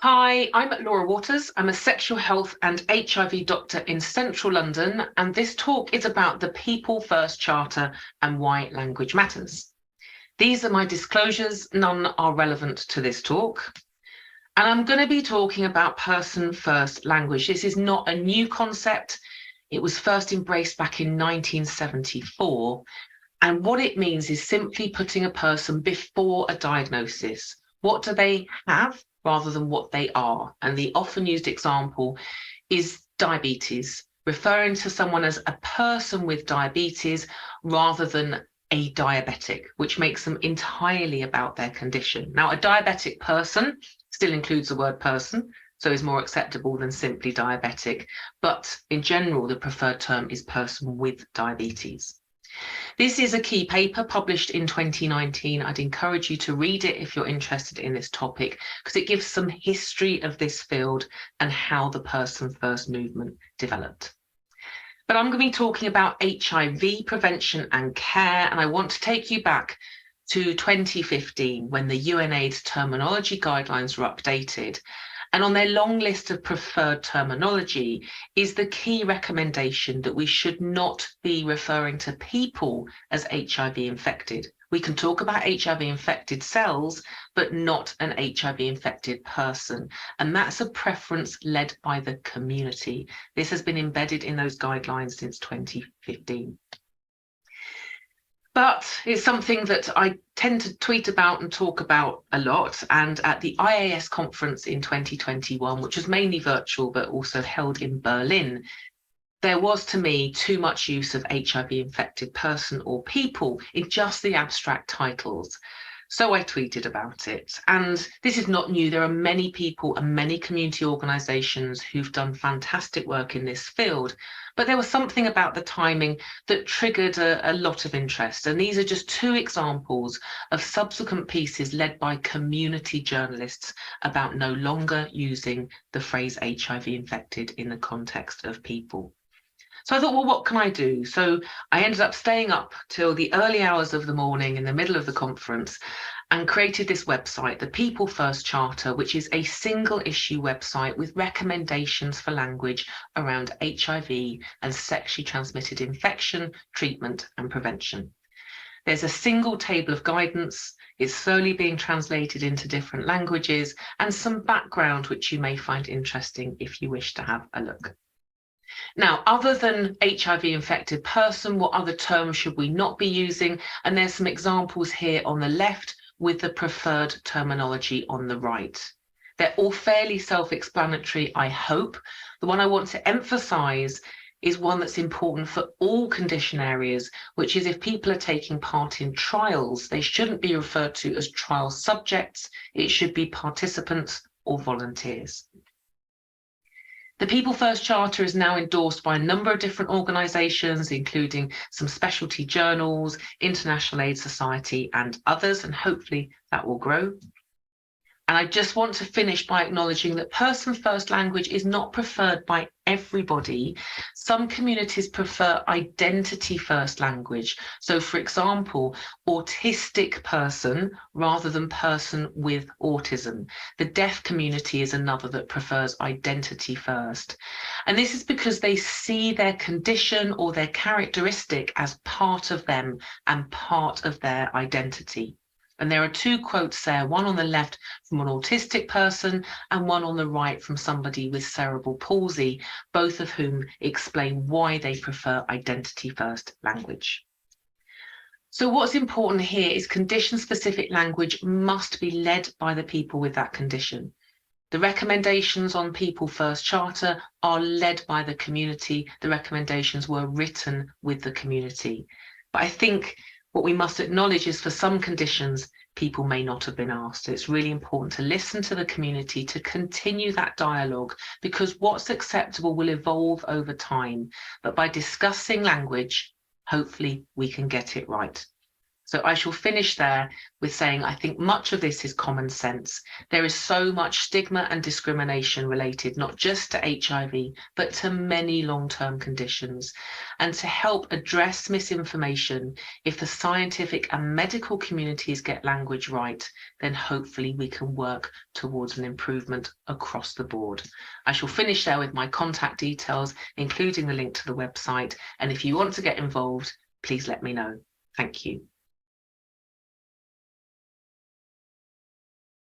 Hi, I'm Laura Waters. I'm a sexual health and HIV doctor in central London, and this talk is about the People First Charter and why language matters. These are my disclosures, none are relevant to this talk. And I'm going to be talking about person first language. This is not a new concept. It was first embraced back in 1974. And what it means is simply putting a person before a diagnosis. What do they have rather than what they are? And the often used example is diabetes, referring to someone as a person with diabetes rather than a diabetic, which makes them entirely about their condition. Now, a diabetic person still includes the word person, so is more acceptable than simply diabetic. But in general, the preferred term is person with diabetes. This is a key paper published in 2019. I'd encourage you to read it if you're interested in this topic, because it gives some history of this field and how the person first movement developed. But I'm going to be talking about HIV prevention and care, and I want to take you back to 2015 when the UNAIDS terminology guidelines were updated. And on their long list of preferred terminology is the key recommendation that we should not be referring to people as HIV infected. We can talk about HIV infected cells, but not an HIV infected person. And that's a preference led by the community. This has been embedded in those guidelines since 2015. But it's something that I tend to tweet about and talk about a lot. And at the IAS conference in 2021, which was mainly virtual, but also held in Berlin, there was, to me, too much use of HIV infected person or people in just the abstract titles. So I tweeted about it. And this is not new. There are many people and many community organisations who've done fantastic work in this field. But there was something about the timing that triggered a lot of interest. And these are just two examples of subsequent pieces led by community journalists about no longer using the phrase HIV infected in the context of people. So I thought, well, what can I do? So I ended up staying up till the early hours of the morning in the middle of the conference and created this website, the People First Charter, which is a single issue website with recommendations for language around HIV and sexually transmitted infection, treatment and prevention. There's a single table of guidance. It's slowly being translated into different languages and some background which you may find interesting if you wish to have a look. Now, other than HIV infected person, what other terms should we not be using? And there's some examples here on the left with the preferred terminology on the right. They're all fairly self-explanatory, I hope. The one I want to emphasize is one that's important for all condition areas, which is if people are taking part in trials, they shouldn't be referred to as trial subjects. It should be participants or volunteers. The People First Charter is now endorsed by a number of different organisations, including some specialty journals, International AIDS Society and others, and hopefully that will grow. And I just want to finish by acknowledging that person first language is not preferred by everybody. Some communities prefer identity first language. So for example, autistic person rather than person with autism. The deaf community is another that prefers identity first. And this is because they see their condition or their characteristic as part of them and part of their identity. And there are two quotes there, one on the left from an autistic person and one on the right from somebody with cerebral palsy, both of whom explain why they prefer identity first language. So what's important here is condition-specific language must be led by the people with that condition. The recommendations on People First Charter are led by the community. The recommendations were written with the community. But I think what we must acknowledge is for some conditions, people may not have been asked. It's really important to listen to the community, to continue that dialogue, because what's acceptable will evolve over time. But by discussing language, hopefully we can get it right. So I shall finish there with saying I think much of this is common sense. There is so much stigma and discrimination related not just to HIV, but to many long-term conditions. And to help address misinformation, if the scientific and medical communities get language right, then hopefully we can work towards an improvement across the board. I shall finish there with my contact details, including the link to the website. And if you want to get involved, please let me know. Thank you.